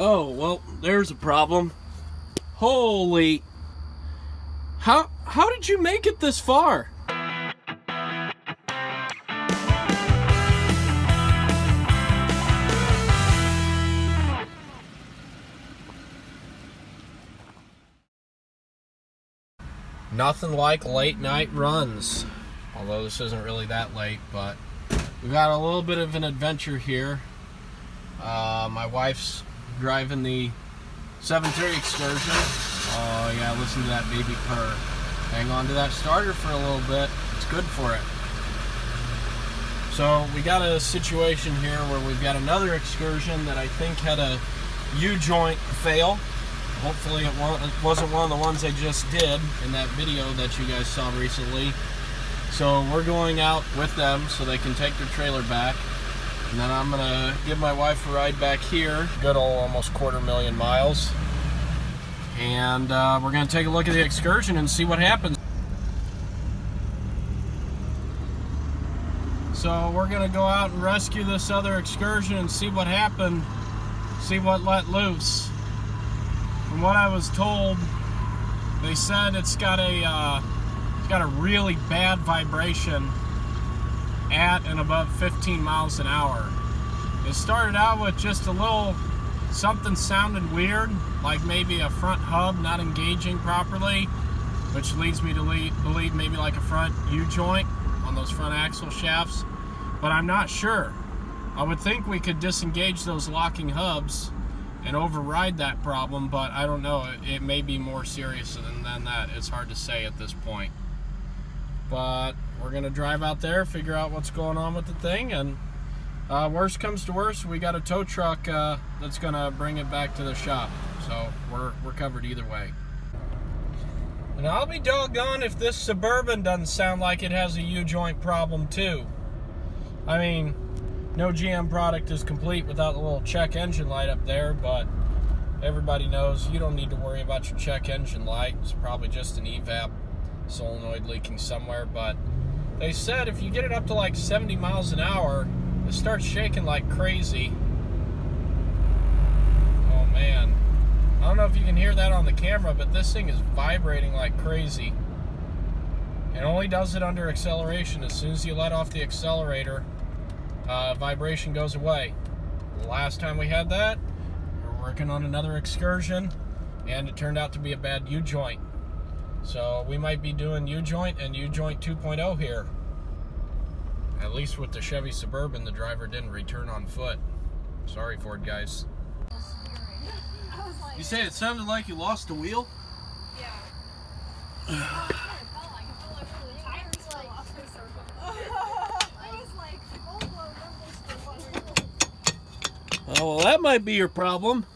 Oh, well, there's a problem. Holy... How did you make it this far? Nothing like late night runs. Although this isn't really that late, but we've got a little bit of an adventure here. My wife's driving the 7:30 Excursion. Oh yeah, listen to that baby purr. Hang on to that starter for a little bit. It's good for it. So we got a situation here where we've got another excursion that I think had a U-joint fail. Hopefully it wasn't one of the ones I just did in that video that you guys saw recently. So we're going out with them so they can take their trailer back. And then I'm going to give my wife a ride back here. Good old almost 250,000 miles. And we're going to take a look at the excursion and see what happens. So we're going to go out and rescue this other excursion and see what happened. See what let loose. From what I was told, they said it's got a really bad vibration at and above 15 miles an hour. It started out with just a little something sounded weird, like maybe a front hub not engaging properly, which leads me to believe maybe like a front U-joint on those front axle shafts, but I'm not sure. I would think we could disengage those locking hubs and override that problem, but I don't know. It may be more serious than that. It's hard to say at this point. But we're going to drive out there, figure out what's going on with the thing, and worst comes to worst, we got a tow truck that's going to bring it back to the shop. So we're covered either way. And I'll be doggone if this Suburban doesn't sound like it has a U-joint problem too. I mean, no GM product is complete without the little check engine light up there, but everybody knows you don't need to worry about your check engine light. It's probably just an evap solenoid leaking somewhere, but they said if you get it up to like 70 miles an hour, it starts shaking like crazy. Oh man. I don't know if you can hear that on the camera, but this thing is vibrating like crazy. It only does it under acceleration. As soon as you let off the accelerator, vibration goes away. The last time we had that, we were working on another excursion, and it turned out to be a bad U-joint. So we might be doing U-joint and U-joint 2.0 here. At least with the Chevy Suburban, the driver didn't return on foot. Sorry, Ford guys. You said it sounded like you lost the wheel? Yeah. Oh, well, that might be your problem.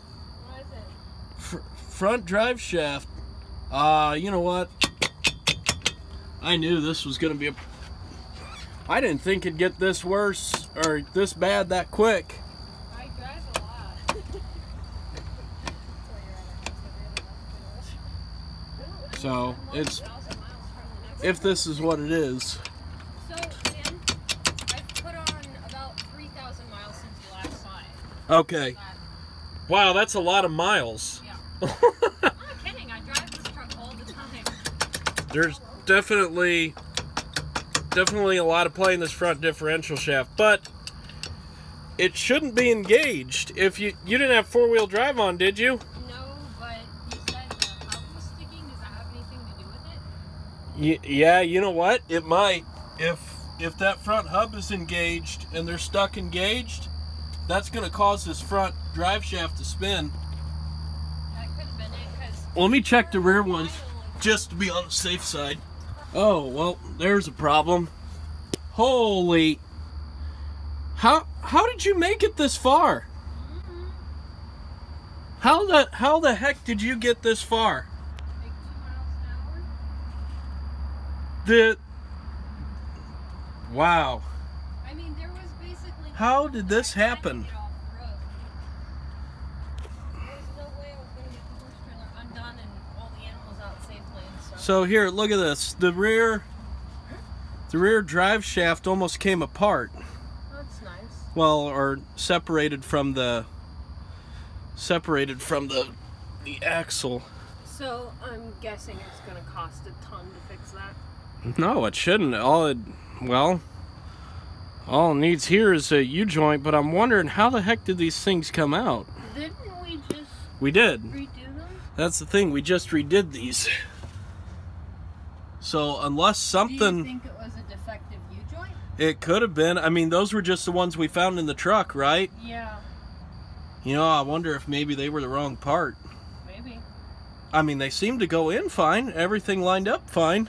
What is it? Front drive shaft. You know what? I knew this was going to be a... I didn't think it'd get this worse or this bad that quick. I drive a lot. So, it's... if this is what it is. So, Sam, I've put on about 3,000 miles since you last saw it. Okay. Wow, that's a lot of miles. Yeah. I'm not kidding. I drive this truck all the time. There's definitely a lot of play in this front differential shaft, but it shouldn't be engaged. If you didn't have four-wheel drive on, did you? No, but you said the hub was sticking. Does that have anything to do with it? Yeah, you know what? It might. If that front hub is engaged and they're stuck engaged, that's going to cause this front drive shaft to spin. That could have been it, because... Well, let me check the rear ones just to be on the safe side. Oh, well, there's a problem. Holy... How did you make it this far? How the heck did you get this far? Like 2 miles an hour? Wow. I mean, there was basically... How did this happen? So here, look at this. The rear drive shaft almost came apart. That's nice. Well, or separated from the separated from the axle. So I'm guessing it's going to cost a ton to fix that. No, it shouldn't. All it needs here is a U-joint, but I'm wondering how the heck did these things come out? Didn't we just We did. redo them? That's the thing, we just redid these. So unless something... Do you think it was a defective U-joint? It could have been. I mean, those were just the ones we found in the truck, right? Yeah. You know, I wonder if maybe they were the wrong part. Maybe. I mean, they seemed to go in fine. Everything lined up fine.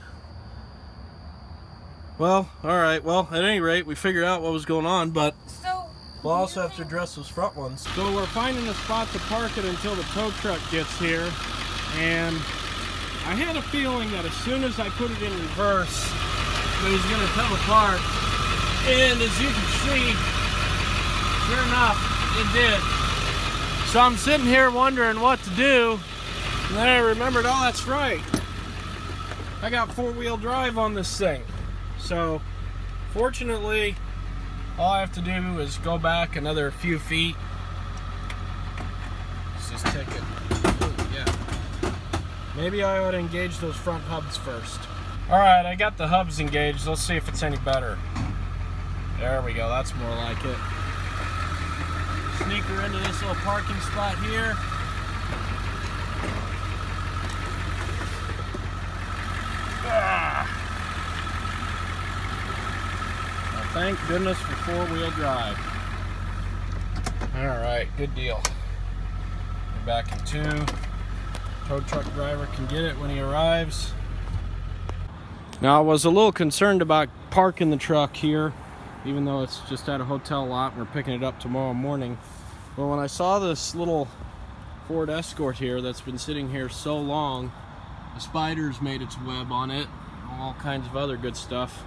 Well, alright. Well, at any rate, we figured out what was going on, but we'll also have to address those front ones. So we're finding a spot to park it until the tow truck gets here. And I had a feeling that as soon as I put it in reverse, it was going to come apart. And as you can see, sure enough, it did. So I'm sitting here wondering what to do. And then I remembered, oh, that's right. I got four-wheel drive on this thing. So, fortunately, all I have to do is go back another few feet. Let's just take it. Ooh, yeah. Maybe I ought to engage those front hubs first. Alright, I got the hubs engaged. Let's see if it's any better. There we go. That's more like it. Sneak her into this little parking spot here. Thank goodness for four-wheel drive. Alright, good deal. We're back in two. Tow truck driver can get it when he arrives. Now, I was a little concerned about parking the truck here, even though it's just at a hotel lot and we're picking it up tomorrow morning. But when I saw this little Ford Escort here that's been sitting here so long, the spider's made its web on it, all kinds of other good stuff.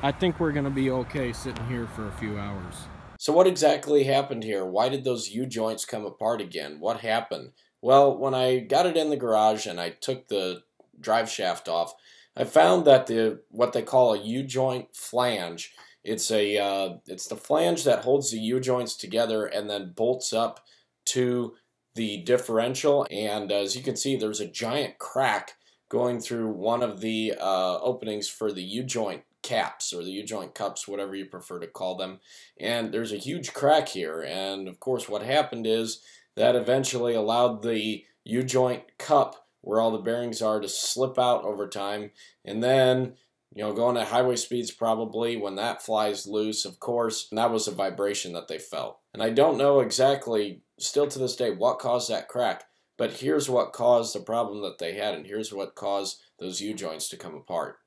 I think we're going to be okay sitting here for a few hours. So what exactly happened here? Why did those U-joints come apart again? What happened? Well, when I got it in the garage and I took the drive shaft off, I found that what they call a U-joint flange, it's the flange that holds the U-joints together and then bolts up to the differential. And as you can see, there's a giant crack going through one of the openings for the U-joint caps or the U-joint cups, whatever you prefer to call them. And there's a huge crack here. And of course, what happened is that eventually allowed the U-joint cup where all the bearings are to slip out over time. And then, you know, going at highway speeds probably, when that flies loose, of course, and that was a vibration that they felt. And I don't know exactly, still to this day, what caused that crack. But here's what caused the problem that they had, and here's what caused those U-joints to come apart.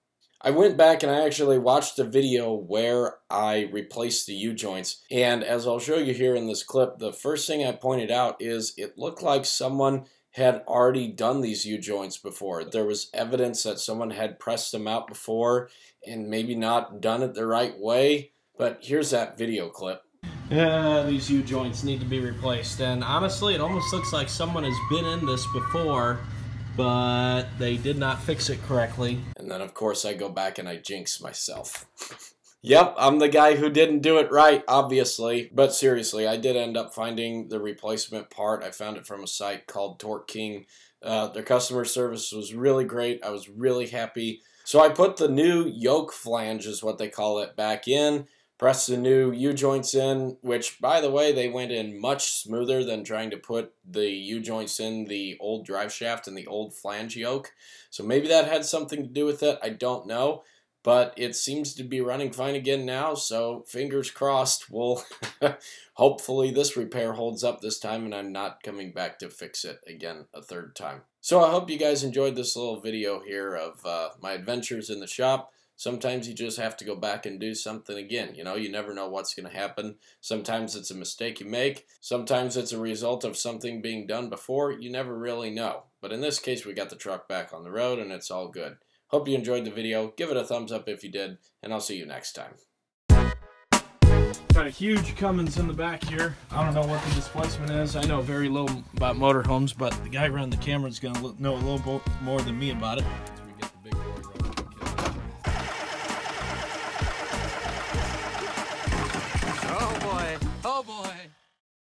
I went back and I actually watched a video where I replaced the U-joints, and as I'll show you here in this clip, the first thing I pointed out is it looked like someone had already done these U-joints before. There was evidence that someone had pressed them out before and maybe not done it the right way, but here's that video clip. These U-joints need to be replaced, and honestly it almost looks like someone has been in this before, but they did not fix it correctly. And then of course I go back and I jinx myself. Yep, I'm the guy who didn't do it right, obviously. But seriously, I did end up finding the replacement part. I found it from a site called Torque King. Their customer service was really great. I was really happy. So I put the new yoke flange, is what they call it, back in. Pressed the new U-joints in, which, by the way, they went in much smoother than trying to put the U-joints in the old drive shaft and the old flange yoke. So maybe that had something to do with it. I don't know. But it seems to be running fine again now, so fingers crossed. We'll hopefully this repair holds up this time and I'm not coming back to fix it again a third time. So I hope you guys enjoyed this little video here of my adventures in the shop. Sometimes you just have to go back and do something again. You know, you never know what's going to happen. Sometimes it's a mistake you make. Sometimes it's a result of something being done before. You never really know. But in this case, we got the truck back on the road and it's all good. Hope you enjoyed the video. Give it a thumbs up if you did, and I'll see you next time. Got a huge Cummins in the back here. I don't know what the displacement is. I know very little about motorhomes, but the guy running the camera is going to know a little bit more than me about it.